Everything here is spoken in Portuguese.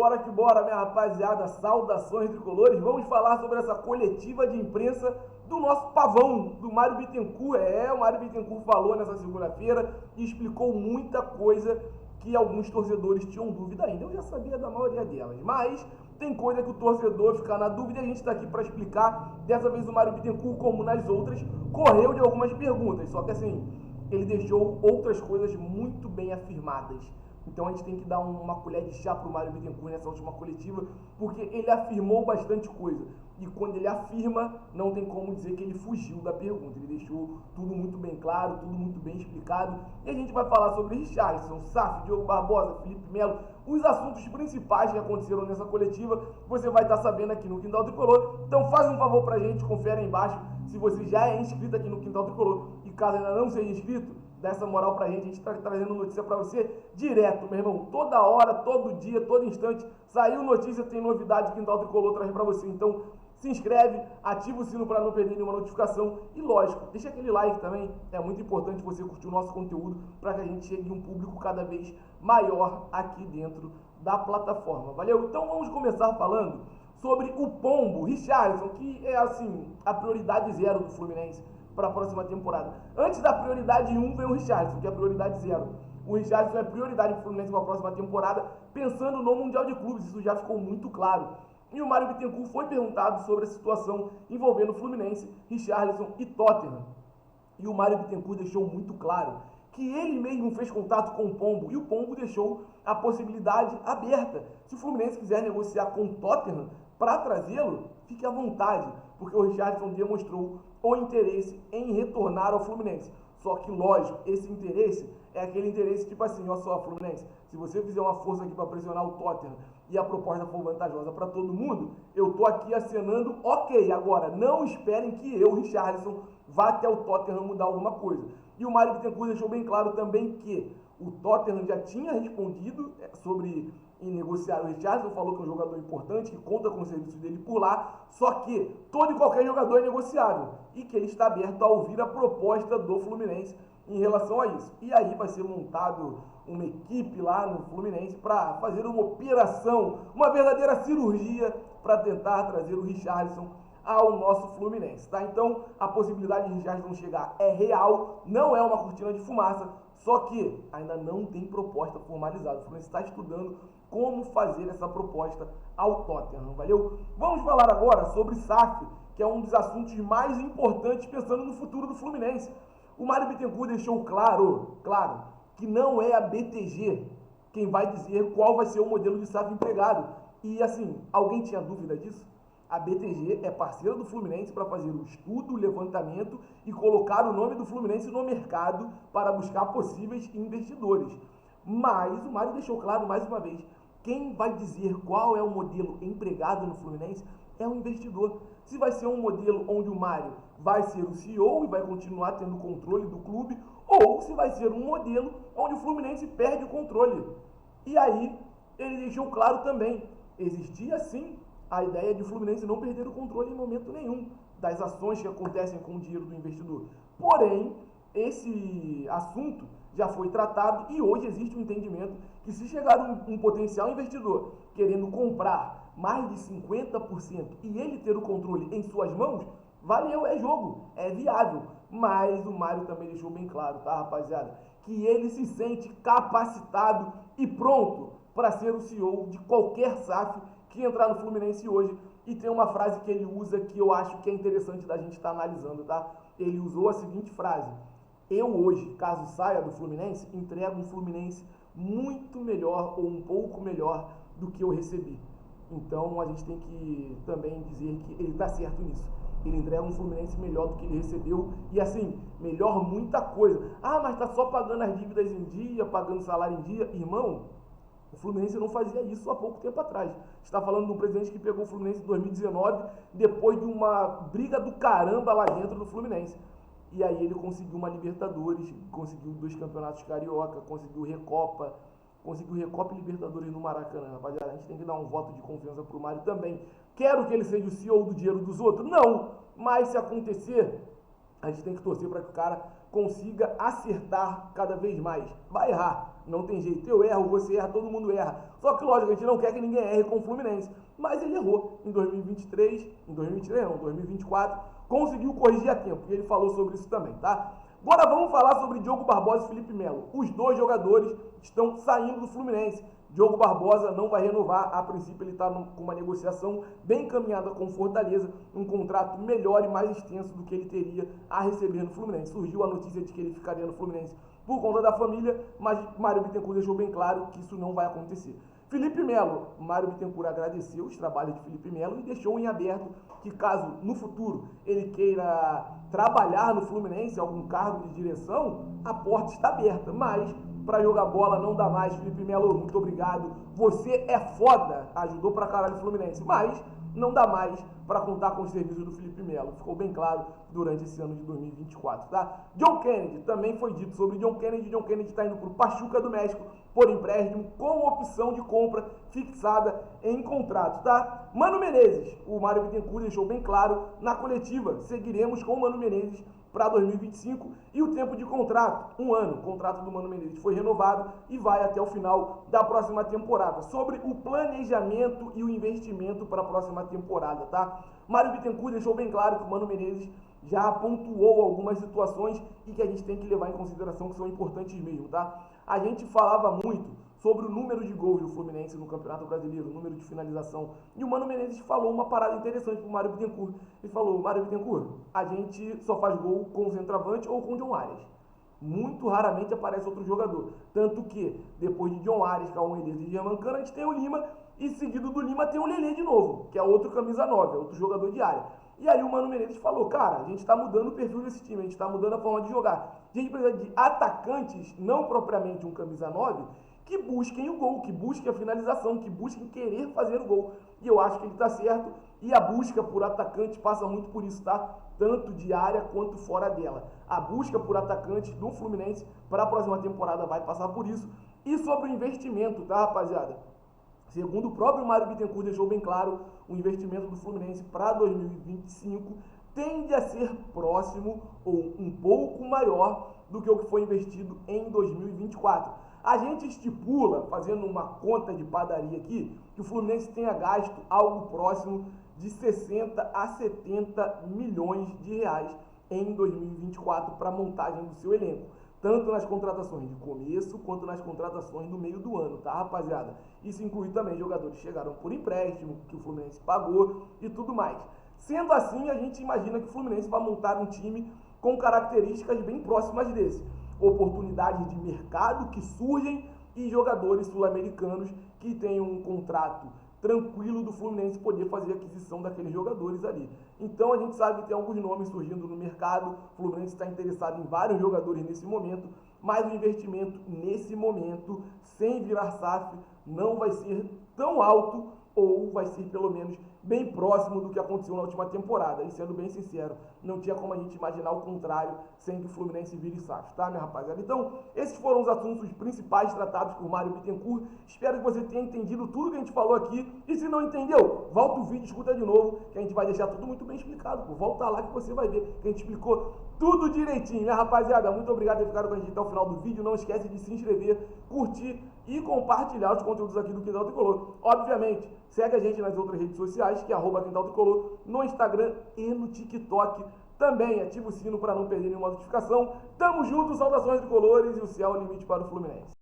Bora que bora, minha rapaziada, saudações tricolores. Vamos falar sobre essa coletiva de imprensa do nosso pavão, do Mário Bittencourt. O Mário Bittencourt falou nessa segunda-feira e explicou muita coisa que alguns torcedores tinham dúvida ainda. Eu já sabia da maioria delas, mas tem coisa que o torcedor fica na dúvida e a gente está aqui para explicar. Dessa vez o Mário Bittencourt, como nas outras, correu de algumas perguntas, só que assim, ele deixou outras coisas muito bem afirmadas. Então a gente tem que dar uma colher de chá para o Mário Bittencourt nessa última coletiva, porque ele afirmou bastante coisa. E quando ele afirma, não tem como dizer que ele fugiu da pergunta. Ele deixou tudo muito bem claro, tudo muito bem explicado. E a gente vai falar sobre Richarlison, Saf, Diogo Barbosa, Felipe Melo, os assuntos principais que aconteceram nessa coletiva. Você vai estar sabendo aqui no Quintal Tricolor. Então faz um favor pra gente, confere aí embaixo se você já é inscrito aqui no Quintal Tricolor. E caso ainda não seja inscrito, dá essa moral pra gente está trazendo notícia pra você direto, meu irmão. Toda hora, todo dia, todo instante, saiu notícia, tem novidade, o Quintal Tricolor traz pra você. Então se inscreve, ativa o sino para não perder nenhuma notificação e, lógico, deixa aquele like também. É muito importante você curtir o nosso conteúdo para que a gente chegue a um público cada vez maior aqui dentro da plataforma. Valeu? Então vamos começar falando sobre o pombo Richarlison, que é assim a prioridade zero do Fluminense para a próxima temporada. Antes da prioridade 1 vem o Richarlison, que é a prioridade 0. O Richarlison é prioridade para o Fluminense para a próxima temporada, pensando no Mundial de Clubes. Isso já ficou muito claro. E o Mário Bittencourt foi perguntado sobre a situação envolvendo o Fluminense, Richarlison e Tottenham. E o Mário Bittencourt deixou muito claro que ele mesmo fez contato com o Pombo, e o Pombo deixou a possibilidade aberta. Se o Fluminense quiser negociar com o Tottenham para trazê-lo, fique à vontade, porque o Richarlison demonstrou o interesse em retornar ao Fluminense. Só que, lógico, esse interesse é aquele interesse tipo assim, ó só, Fluminense, se você fizer uma força aqui para pressionar o Tottenham e a proposta for vantajosa para todo mundo, eu tô aqui acenando, ok, agora não esperem que eu, Richarlison, vá até o Tottenham mudar alguma coisa. E o Mário Bittencourt deixou bem claro também que o Tottenham já tinha respondido sobre em negociar o Richarlison, falou que é um jogador importante, que conta com o serviço dele por lá, só que todo e qualquer jogador é negociável e que ele está aberto a ouvir a proposta do Fluminense em relação a isso. E aí vai ser montado uma equipe lá no Fluminense para fazer uma operação, uma verdadeira cirurgia para tentar trazer o Richarlison ao nosso Fluminense, tá? Então a possibilidade de Richarlison chegar é real, não é uma cortina de fumaça, só que ainda não tem proposta formalizada. O Fluminense está estudando como fazer essa proposta ao Tottenham, valeu? Vamos falar agora sobre SAF, que é um dos assuntos mais importantes pensando no futuro do Fluminense. O Mário Bittencourt deixou claro, que não é a BTG quem vai dizer qual vai ser o modelo de SAF empregado. E assim, alguém tinha dúvida disso? A BTG é parceira do Fluminense para fazer o estudo, o levantamento e colocar o nome do Fluminense no mercado para buscar possíveis investidores. Mas o Mário deixou claro mais uma vez, quem vai dizer qual é o modelo empregado no Fluminense é o investidor. Se vai ser um modelo onde o Mário vai ser o CEO e vai continuar tendo controle do clube, ou se vai ser um modelo onde o Fluminense perde o controle. E aí, ele deixou claro também, existia sim a ideia de o Fluminense não perder o controle em momento nenhum das ações que acontecem com o dinheiro do investidor. Porém, esse assunto já foi tratado e hoje existe um entendimento que se chegar um potencial investidor querendo comprar mais de 50% e ele ter o controle em suas mãos, valeu, é jogo, é viável. Mas o Mário também deixou bem claro, tá, rapaziada, que ele se sente capacitado e pronto para ser o CEO de qualquer SAF que entrar no Fluminense hoje. E tem uma frase que ele usa que eu acho que é interessante da gente estar analisando, tá? Ele usou a seguinte frase: eu hoje, caso saia do Fluminense, entrego um Fluminense muito melhor ou um pouco melhor do que eu recebi. Então a gente tem que também dizer que ele está certo nisso. Ele entrega um Fluminense melhor do que ele recebeu e assim, melhor muita coisa. Ah, mas tá só pagando as dívidas em dia, pagando salário em dia. Irmão, o Fluminense não fazia isso há pouco tempo atrás. Está falando de um presidente que pegou o Fluminense em 2019, depois de uma briga do caramba lá dentro do Fluminense. E aí ele conseguiu uma Libertadores, conseguiu 2 campeonatos carioca, conseguiu Recopa e Libertadores no Maracanã. Rapaziada, a gente tem que dar um voto de confiança pro Mário também. Quero que ele seja o CEO do dinheiro dos outros? Não! Mas se acontecer, a gente tem que torcer para que o cara consiga acertar cada vez mais. Vai errar, não tem jeito. Eu erro, você erra, todo mundo erra. Só que, lógico, a gente não quer que ninguém erre com o Fluminense. Mas ele errou em 2024, conseguiu corrigir a tempo. E ele falou sobre isso também, tá? Agora vamos falar sobre Diogo Barbosa e Felipe Melo. Os dois jogadores estão saindo do Fluminense. Diogo Barbosa não vai renovar, a princípio ele está com uma negociação bem encaminhada com Fortaleza, um contrato melhor e mais extenso do que ele teria a receber no Fluminense. Surgiu a notícia de que ele ficaria no Fluminense por conta da família, mas Mário Bittencourt deixou bem claro que isso não vai acontecer. Felipe Melo, Mário Bittencourt agradeceu os trabalhos de Felipe Melo e deixou em aberto que caso no futuro ele queira trabalhar no Fluminense, algum cargo de direção, a porta está aberta, mas para jogar bola não dá mais. Felipe Melo, muito obrigado, você é foda, ajudou pra caralho o Fluminense, mas não dá mais para contar com os serviços do Felipe Melo, ficou bem claro durante esse ano de 2024, tá? John Kennedy, também foi dito sobre John Kennedy está indo para o Pachuca do México por empréstimo com opção de compra fixada em contrato, tá? Mano Menezes, o Mário Bittencourt deixou bem claro na coletiva, seguiremos com o Mano Menezes para 2025 e o tempo de contrato, 1 ano. O contrato do Mano Menezes foi renovado e vai até o final da próxima temporada. Sobre o planejamento e o investimento para a próxima temporada, tá? Mário Bittencourt deixou bem claro que o Mano Menezes já pontuou algumas situações e que a gente tem que levar em consideração que são importantes mesmo, tá? A gente falava muito sobre o número de gols do Fluminense no Campeonato Brasileiro, o número de finalização. E o Mano Menezes falou uma parada interessante pro Mário Bittencourt. Ele falou, Mário Bittencourt, a gente só faz gol com o centroavante ou com o John Arias. Muito raramente aparece outro jogador. Tanto que, depois de John Arias, Cauã Elias e Germancano, a gente tem o Lima, e seguido do Lima tem o Lelê de novo, que é outro camisa 9, é outro jogador de área. E aí o Mano Menezes falou, cara, a gente tá mudando o perfil desse time, a gente tá mudando a forma de jogar. A gente precisa de atacantes, não propriamente um camisa 9, que busquem o gol, que busquem a finalização, que busquem querer fazer o gol. E eu acho que ele está certo, e a busca por atacante passa muito por isso, tá? Tanto de área quanto fora dela. A busca por atacantes do Fluminense para a próxima temporada vai passar por isso. E sobre o investimento, tá, rapaziada? Segundo o próprio Mário Bittencourt deixou bem claro, o investimento do Fluminense para 2025 tende a ser próximo ou um pouco maior do que o que foi investido em 2024. A gente estipula, fazendo uma conta de padaria aqui, que o Fluminense tenha gasto algo próximo de 60 a 70 milhões de reais em 2024 para a montagem do seu elenco. Tanto nas contratações de começo, quanto nas contratações no meio do ano, tá, rapaziada? Isso inclui também jogadores que chegaram por empréstimo, que o Fluminense pagou e tudo mais. Sendo assim, a gente imagina que o Fluminense vai montar um time com características bem próximas desse. Oportunidades de mercado que surgem e jogadores sul-americanos que têm um contrato tranquilo do Fluminense poder fazer a aquisição daqueles jogadores ali. Então a gente sabe que tem alguns nomes surgindo no mercado, o Fluminense está interessado em vários jogadores nesse momento, mas o investimento nesse momento, sem virar SAF, não vai ser tão alto ou vai ser pelo menos bem próximo do que aconteceu na última temporada. E sendo bem sincero, não tinha como a gente imaginar o contrário sem que o Fluminense vire SAF, tá, minha rapaziada? Então, esses foram os assuntos principais tratados por Mário Bittencourt. Espero que você tenha entendido tudo que a gente falou aqui. E se não entendeu, volta o vídeo, escuta de novo, que a gente vai deixar tudo muito bem explicado. Pô. Volta lá que você vai ver que a gente explicou tudo direitinho. Minha rapaziada, muito obrigado por ter ficado com a gente até o final do vídeo. Não esquece de se inscrever, curtir e compartilhar os conteúdos aqui do Quintal Tricolor. Obviamente, segue a gente nas outras redes sociais, que é @Quintal Tricolor, no Instagram e no TikTok. Também ativa o sino para não perder nenhuma notificação. Tamo junto, saudações tricolores e o céu é o limite para o Fluminense.